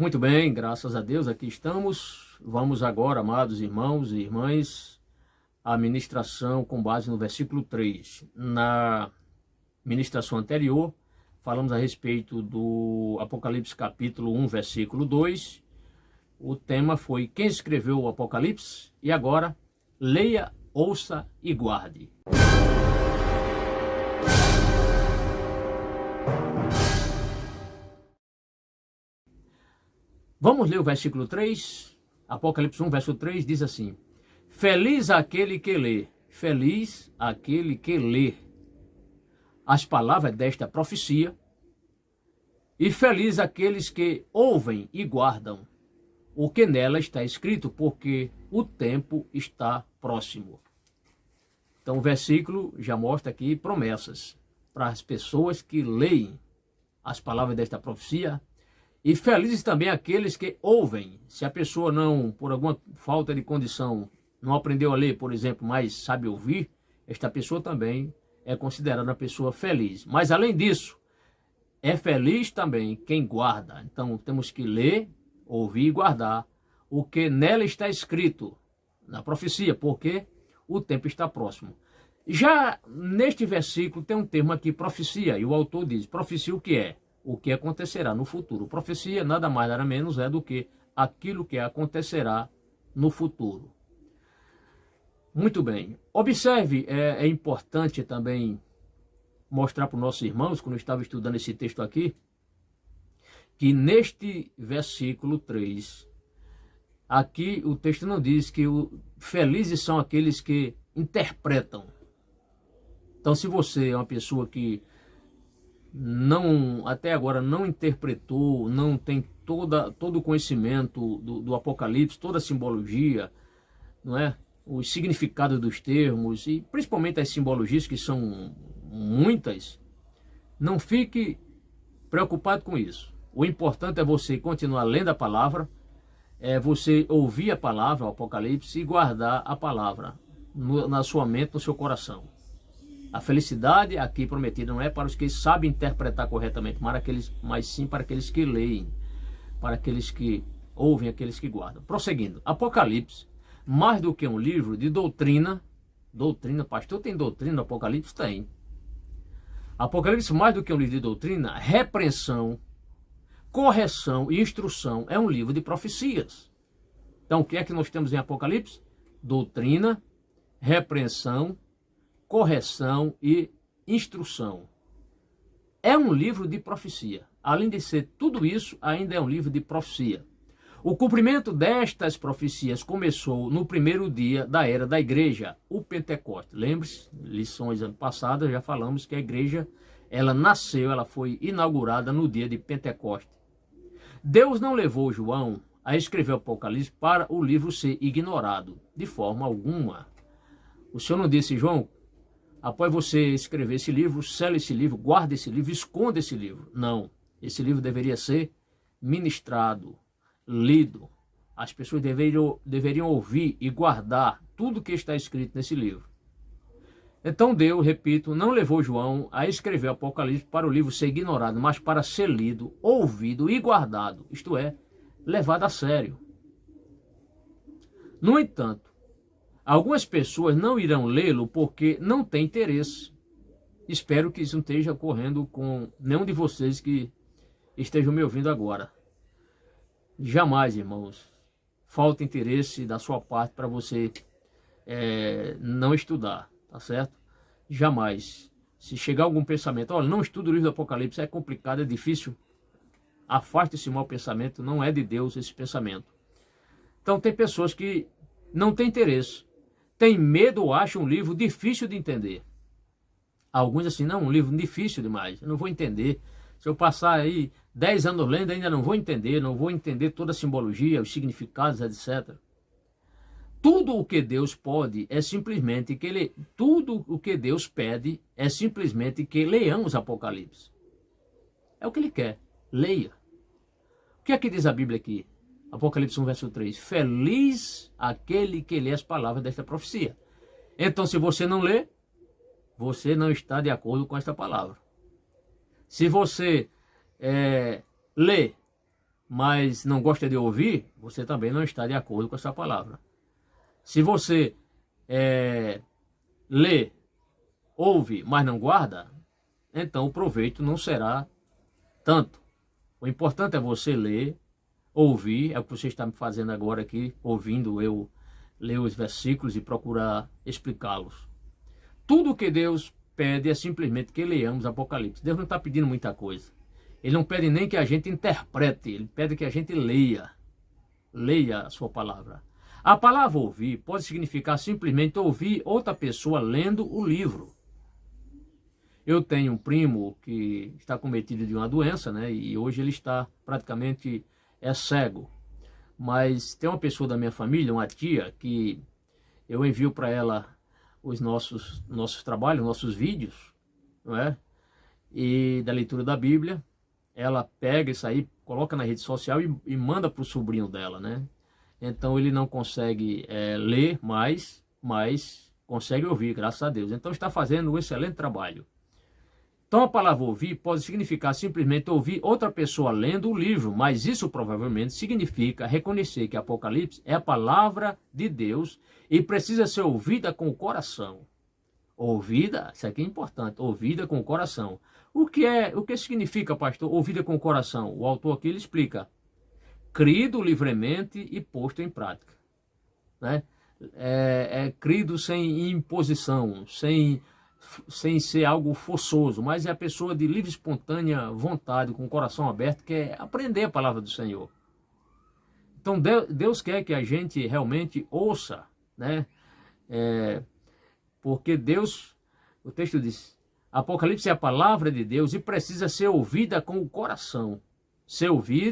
Muito bem, graças a Deus, aqui estamos. Vamos agora, amados irmãos e irmãs, a ministração com base no versículo 3. Na ministração anterior, falamos a respeito do Apocalipse capítulo 1, versículo 2. O tema foi quem escreveu o Apocalipse? E agora, leia, ouça e guarde. Vamos ler o versículo 3, Apocalipse 1, verso 3, diz assim: Feliz aquele que lê, feliz aquele que lê as palavras desta profecia, e feliz aqueles que ouvem e guardam o que nela está escrito, porque o tempo está próximo. Então o versículo já mostra aqui promessas para as pessoas que leem as palavras desta profecia. E felizes também aqueles que ouvem. Se a pessoa não, por alguma falta de condição, não aprendeu a ler, por exemplo, mas sabe ouvir, esta pessoa também é considerada uma pessoa feliz. Mas além disso, é feliz também quem guarda. Então temos que ler, ouvir e guardar o que nela está escrito na profecia, porque o tempo está próximo. Já neste versículo tem um termo aqui, profecia, e o autor diz, profecia o que é? O que acontecerá no futuro. Profecia nada mais nada menos é do que aquilo que acontecerá no futuro. Muito bem. Observe, é importante também mostrar para os nossos irmãos, quando eu estava estudando esse texto aqui, que neste versículo 3, aqui o texto não diz que felizes são aqueles que interpretam. Então, se você é uma pessoa que até agora não interpretou, não tem todo o conhecimento do Apocalipse, toda a simbologia, não é? Os significados dos termos e principalmente as simbologias, que são muitas, não fique preocupado com isso. O importante é você continuar lendo a palavra, é você ouvir a palavra, o Apocalipse, e guardar a palavra na sua mente, no seu coração. A felicidade aqui prometida não é para os que sabem interpretar corretamente, mas sim para aqueles que leem, para aqueles que ouvem, aqueles que guardam. Prosseguindo, Apocalipse, mais do que um livro de doutrina, pastor, tem doutrina no Apocalipse? Tem. Apocalipse, mais do que um livro de doutrina, repreensão, correção e instrução, é um livro de profecias. Então, o que é que nós temos em Apocalipse? Doutrina, repreensão, correção e instrução. É um livro de profecia. Além de ser tudo isso, ainda é um livro de profecia. O cumprimento destas profecias começou no primeiro dia da era da igreja, o Pentecostes. Lembre-se, lições ano passado, já falamos que a igreja, ela foi inaugurada no dia de Pentecostes. Deus não levou João a escrever o Apocalipse para o livro ser ignorado, de forma alguma. O Senhor não disse, João, após você escrever esse livro, sele esse livro, guarde esse livro, esconda esse livro. Não, esse livro deveria ser ministrado, lido. As pessoas deveriam ouvir e guardar tudo que está escrito nesse livro. Então Deus, repito, não levou João a escrever o Apocalipse para o livro ser ignorado, mas para ser lido, ouvido e guardado, isto é, levado a sério. No entanto, algumas pessoas não irão lê-lo porque não têm interesse. Espero que isso não esteja ocorrendo com nenhum de vocês que estejam me ouvindo agora. Jamais, irmãos, falta interesse da sua parte para você não estudar, tá certo? Jamais. Se chegar algum pensamento, olha, não estudo o livro do Apocalipse, é complicado, é difícil, afaste esse mau pensamento, não é de Deus esse pensamento. Então tem pessoas que não têm interesse, tem medo ou acham um livro difícil de entender. Alguns assim, não, um livro difícil demais, eu não vou entender. Se eu passar aí 10 anos lendo, ainda não vou entender toda a simbologia, os significados, etc. Tudo o que Deus pode é simplesmente tudo o que Deus pede é simplesmente que leiamos Apocalipse. É o que Ele quer, leia. O que é que diz a Bíblia aqui? Apocalipse 1, verso 3. Feliz aquele que lê as palavras desta profecia. Então, se você não lê, você não está de acordo com esta palavra. Se você lê, mas não gosta de ouvir, você também não está de acordo com essa palavra. Se você lê, ouve, mas não guarda, então o proveito não será tanto. O importante é você ler, ouvir, é o que você está me fazendo agora aqui, ouvindo eu ler os versículos e procurar explicá-los. Tudo o que Deus pede é simplesmente que leamos Apocalipse. Deus não está pedindo muita coisa. Ele não pede nem que a gente interprete, ele pede que a gente leia a sua palavra. A palavra ouvir pode significar simplesmente ouvir outra pessoa lendo o livro. Eu tenho um primo que está cometido de uma doença, né? E hoje ele está praticamente cego. Mas tem uma pessoa da minha família, uma tia, que eu envio para ela os nossos trabalhos, nossos vídeos, não é? E da leitura da Bíblia. Ela pega isso aí, coloca na rede social e manda para o sobrinho dela, né? Então ele não consegue ler mais, mas consegue ouvir, graças a Deus. Então está fazendo um excelente trabalho. Então a palavra ouvir pode significar simplesmente ouvir outra pessoa lendo o livro, mas isso provavelmente significa reconhecer que Apocalipse é a palavra de Deus e precisa ser ouvida com o coração. Ouvida, isso aqui é importante, ouvida com o coração. O que significa, pastor, ouvida com o coração? O autor aqui ele explica: crido livremente e posto em prática. Né? Crido sem imposição, sem ser algo forçoso, mas é a pessoa de livre, espontânea vontade, com o coração aberto, que quer aprender a palavra do Senhor. Então Deus quer que a gente realmente ouça, né? Porque Deus, o texto diz, Apocalipse é a palavra de Deus e precisa ser ouvida com o coração.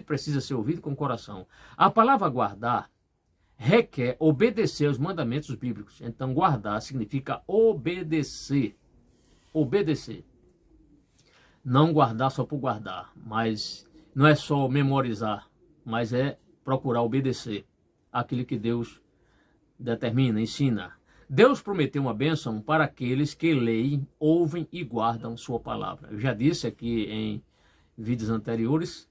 Precisa ser ouvido com o coração. A palavra guardar requer obedecer aos mandamentos bíblicos. Então guardar significa obedecer. Obedecer. Não guardar só por guardar, mas não é só memorizar, mas é procurar obedecer aquilo que Deus determina, ensina. Deus prometeu uma bênção para aqueles que leem, ouvem e guardam sua palavra. Eu já disse aqui em vídeos anteriores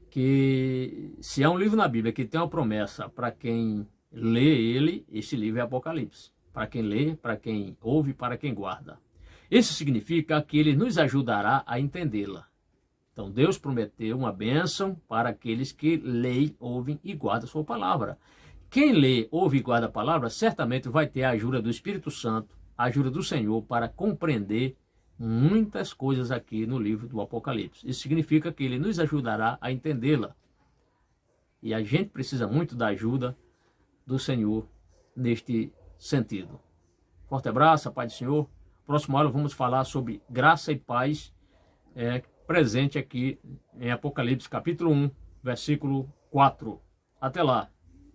que se há um livro na Bíblia que tem uma promessa para quem lê ele, esse livro é Apocalipse. Para quem lê, para quem ouve, para quem guarda. Isso significa que ele nos ajudará a entendê-la. Então Deus prometeu uma bênção para aqueles que leem, ouvem e guardam sua palavra. Quem lê, ouve e guarda a palavra, certamente vai ter a ajuda do Espírito Santo, a ajuda do Senhor para compreender muitas coisas aqui no livro do Apocalipse. Isso significa que ele nos ajudará a entendê-la. E a gente precisa muito da ajuda do Senhor neste sentido. Forte abraço, a paz do Senhor. Próximo aula vamos falar sobre graça e paz presente aqui em Apocalipse capítulo 1, versículo 4. Até lá.